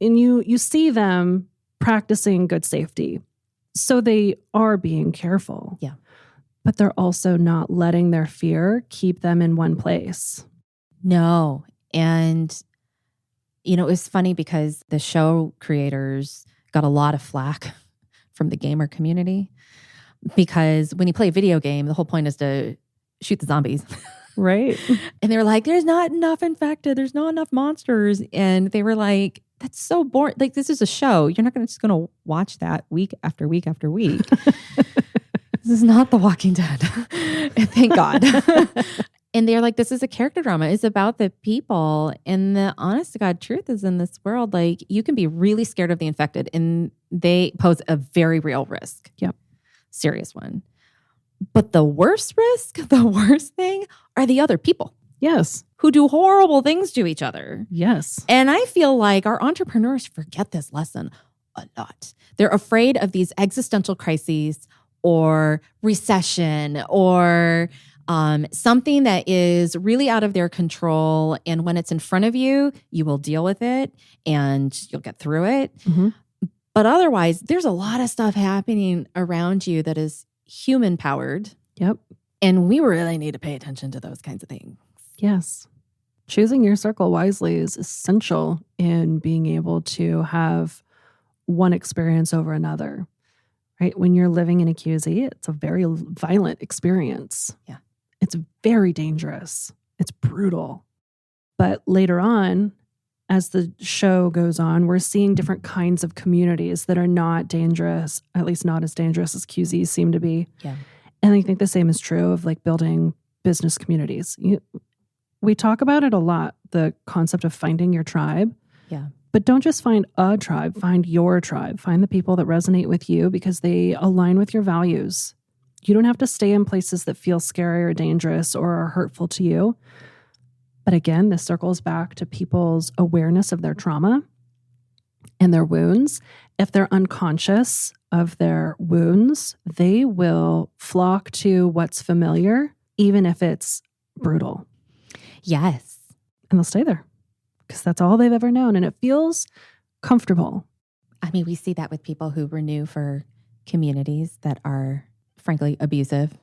B: And you see them practicing good safety. So they are being careful.
A: Yeah.
B: But they're also not letting their fear keep them in one place.
A: No. And, it was funny because the show creators got a lot of flack from the gamer community because when you play a video game, the whole point is to shoot the zombies.
B: Right.
A: And they were like, there's not enough infected. There's not enough monsters. And they were like, that's so boring. This is a show. You're not just going to watch that week after week after week. This is not The Walking Dead. Thank God. And they're like, this is a character drama. It's about the people. And the honest to God truth is in this world, you can be really scared of the infected and they pose a very real risk.
B: Yep.
A: Serious one. But the worst risk, the worst thing are the other people.
B: Yes.
A: Who do horrible things to each other.
B: Yes.
A: And I feel like our entrepreneurs forget this lesson a lot. They're afraid of these existential crises or recession or something that is really out of their control. And when it's in front of you, you will deal with it and you'll get through it.
B: Mm-hmm.
A: But otherwise, there's a lot of stuff happening around you that is human powered.
B: Yep.
A: And we really need to pay attention to those kinds of things.
B: Yes. Choosing your circle wisely is essential in being able to have one experience over another, right? When you're living in a QZ, it's a very violent experience.
A: Yeah.
B: It's very dangerous. It's brutal. But later on, as the show goes on, we're seeing different kinds of communities that are not dangerous, at least not as dangerous as QZs seem to be.
A: Yeah.
B: And I think the same is true of like building business communities. We talk about it a lot, the concept of finding your tribe.
A: Yeah.
B: But don't just find a tribe, find your tribe. Find the people that resonate with you because they align with your values. You don't have to stay in places that feel scary or dangerous or are hurtful to you. But again, this circles back to people's awareness of their trauma and their wounds. If they're unconscious of their wounds, they will flock to what's familiar, even if it's brutal.
A: Yes.
B: And they'll stay there because that's all they've ever known. And it feels comfortable.
A: I mean, we see that with people who renew for communities that are, frankly, abusive,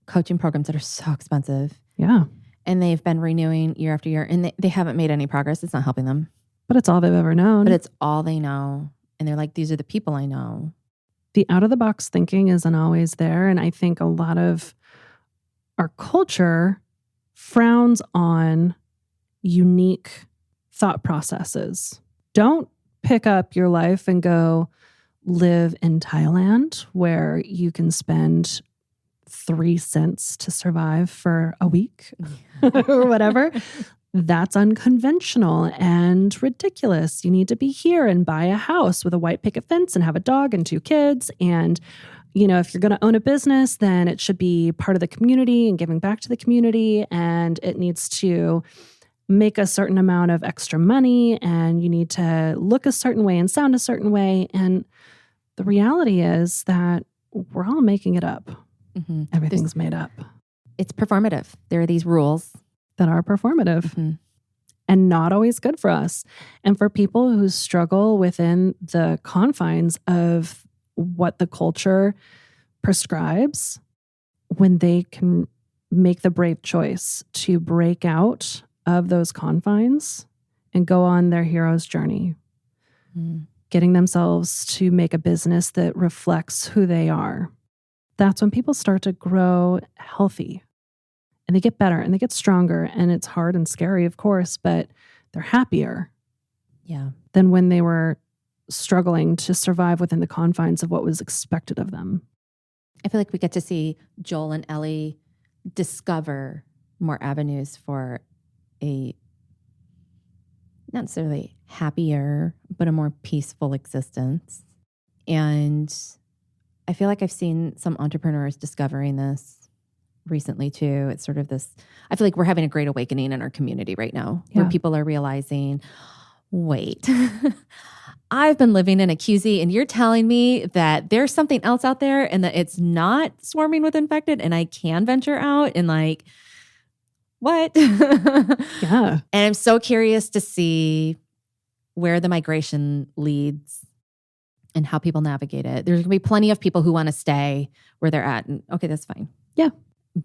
A: coaching programs that are so expensive.
B: Yeah.
A: And they've been renewing year after year, and they haven't made any progress. It's not helping them.
B: But it's all they've ever known.
A: But it's all they know. And they're like, these are the people I know.
B: The out-of-the-box thinking isn't always there. And I think a lot of our culture frowns on unique thought processes. Don't pick up your life and go live in Thailand where you can spend 3 cents to survive for a week or whatever. That's unconventional and ridiculous. You need to be here and buy a house with a white picket fence and have a dog and 2 kids. And, if you're going to own a business, then it should be part of the community and giving back to the community. And it needs to make a certain amount of extra money. And you need to look a certain way and sound a certain way. And the reality is that we're all making it up.
A: Mm-hmm.
B: Everything's made up.
A: It's performative. There are these rules
B: that are performative and not always good for us. And for people who struggle within the confines of what the culture prescribes, when they can make the brave choice to break out of those confines and go on their hero's journey, getting themselves to make a business that reflects who they are, that's when people start to grow healthy. And they get better and they get stronger. And it's hard and scary, of course, but they're happier than when they were struggling to survive within the confines of what was expected of them.
A: I feel like we get to see Joel and Ellie discover more avenues for a not necessarily happier, but a more peaceful existence. And I feel like I've seen some entrepreneurs discovering this recently too. It's sort of this, I feel like we're having a great awakening in our community right now where people are realizing, wait, I've been living in a QZ and you're telling me that there's something else out there and that it's not swarming with infected and I can venture out and like, what?
B: Yeah.
A: And I'm so curious to see where the migration leads and how people navigate it. There's going to be plenty of people who want to stay where they're at. And okay, that's fine.
B: Yeah.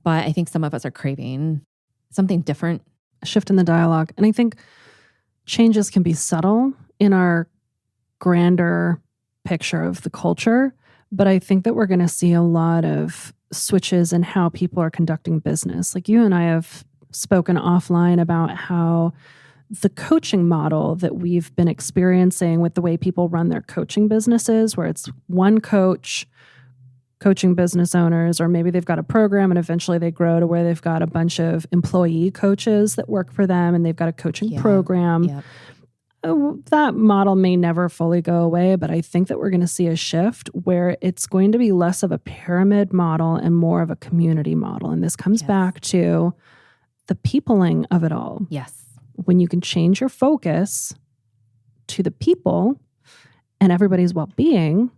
A: But I think some of us are craving something different.
B: A shift in the dialogue. And I think changes can be subtle in our grander picture of the culture. But I think that we're going to see a lot of switches in how people are conducting business. Like you and I have spoken offline about how the coaching model that we've been experiencing with the way people run their coaching businesses, where it's one coach coaching business owners, or maybe they've got a program and eventually they grow to where they've got a bunch of employee coaches that work for them and they've got a coaching program.
A: Yep.
B: That model may never fully go away, but I think that we're going to see a shift where it's going to be less of a pyramid model and more of a community model. And this comes back to the peopling of it all.
A: Yes.
B: When you can change your focus to the people and everybody's well-being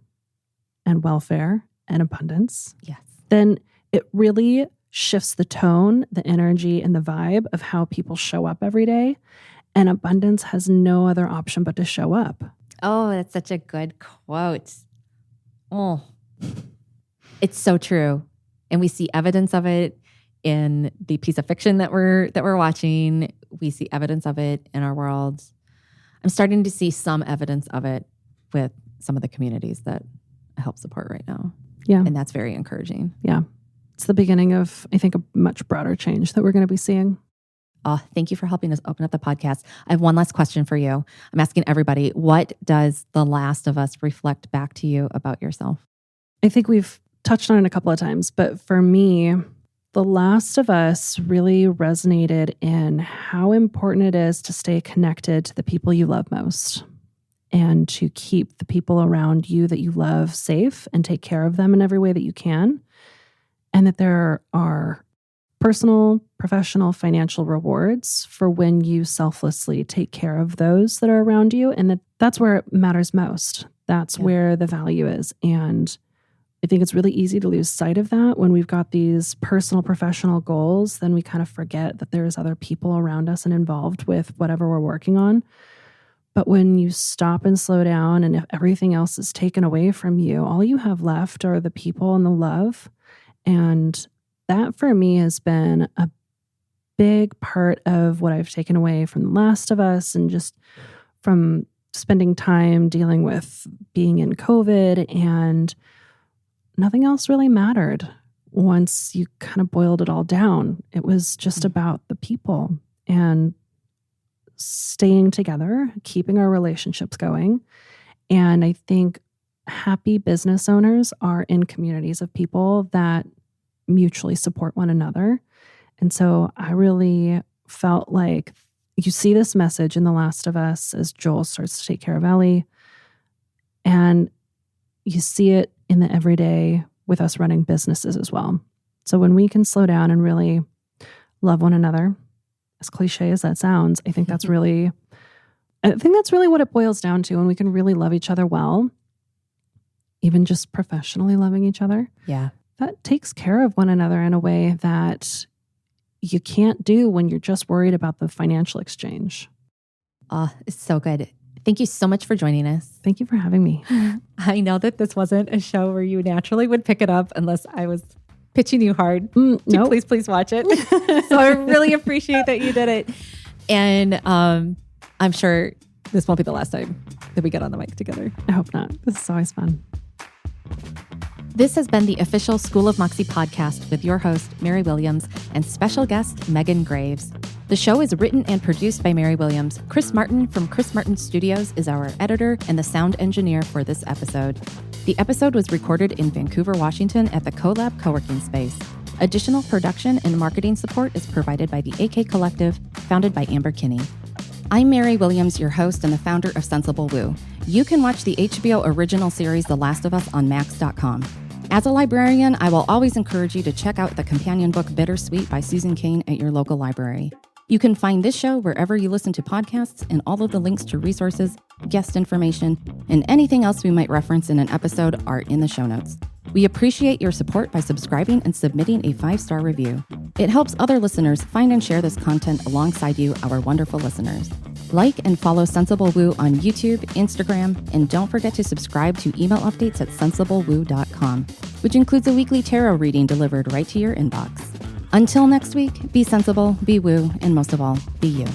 B: and welfare and abundance, then it really shifts the tone, the energy, and the vibe of how people show up every day. And abundance has no other option but to show up.
A: Oh, that's such a good quote. Oh, it's so true. And we see evidence of it in the piece of fiction that we're watching. We see evidence of it in our world. I'm starting to see some evidence of it with some of the communities that I help support right now.
B: Yeah.
A: And that's very encouraging.
B: Yeah. It's the beginning of, I think, a much broader change that we're going to be seeing.
A: Thank you for helping us open up the podcast. I have one last question for you. I'm asking everybody, what does The Last of Us reflect back to you about yourself?
B: I think we've touched on it a couple of times, but for me, The Last of Us really resonated in how important it is to stay connected to the people you love most and to keep the people around you that you love safe and take care of them in every way that you can. And that there are personal, professional, financial rewards for when you selflessly take care of those that are around you. And that's where it matters most. That's where the value is. And I think it's really easy to lose sight of that when we've got these personal, professional goals. Then we kind of forget that there's other people around us and involved with whatever we're working on. But when you stop and slow down, and if everything else is taken away from you, all you have left are the people and the love. And that for me has been a big part of what I've taken away from The Last of Us, and just from spending time dealing with being in COVID, and nothing else really mattered once you kind of boiled it all down. It was just about the people and staying together, keeping our relationships going. And I think happy business owners are in communities of people that mutually support one another. And so I really felt like you see this message in The Last of Us as Joel starts to take care of Ellie. And you see it in the everyday with us running businesses as well. So when we can slow down and really love one another, as cliche as that sounds, I think that's really what it boils down to. When we can really love each other well, even just professionally loving each other.
A: Yeah.
B: That takes care of one another in a way that you can't do when you're just worried about the financial exchange.
A: It's so good. Thank you so much for joining us.
B: Thank you for having me.
A: I know that this wasn't a show where you naturally would pick it up unless I was pitching you hard.
B: Nope.
A: Please watch it. So I really appreciate that you did it. And I'm sure this won't be the last time that we get on the mic together.
B: I hope not. This is always fun.
A: This has been the official School of Moxie podcast with your host, Mary Williams, and special guest, Megan Graves. The show is written and produced by Mary Williams. Chris Martin from Chris Martin Studios is our editor and the sound engineer for this episode. The episode was recorded in Vancouver, Washington at the CoLab co-working space. Additional production and marketing support is provided by the AK Collective, founded by Amber Kinney. I'm Mary Williams, your host and the founder of Sensible Woo. You can watch the HBO original series The Last of Us on Max.com. As a librarian, I will always encourage you to check out the companion book Bittersweet by Susan Cain at your local library. You can find this show wherever you listen to podcasts, and all of the links to resources, guest information, and anything else we might reference in an episode are in the show notes. We appreciate your support by subscribing and submitting a 5-star review. It helps other listeners find and share this content alongside you, our wonderful listeners. Like and follow Sensible Woo on YouTube, Instagram, and don't forget to subscribe to email updates at sensiblewoo.com, which includes a weekly tarot reading delivered right to your inbox. Until next week, be sensible, be woo, and most of all, be you.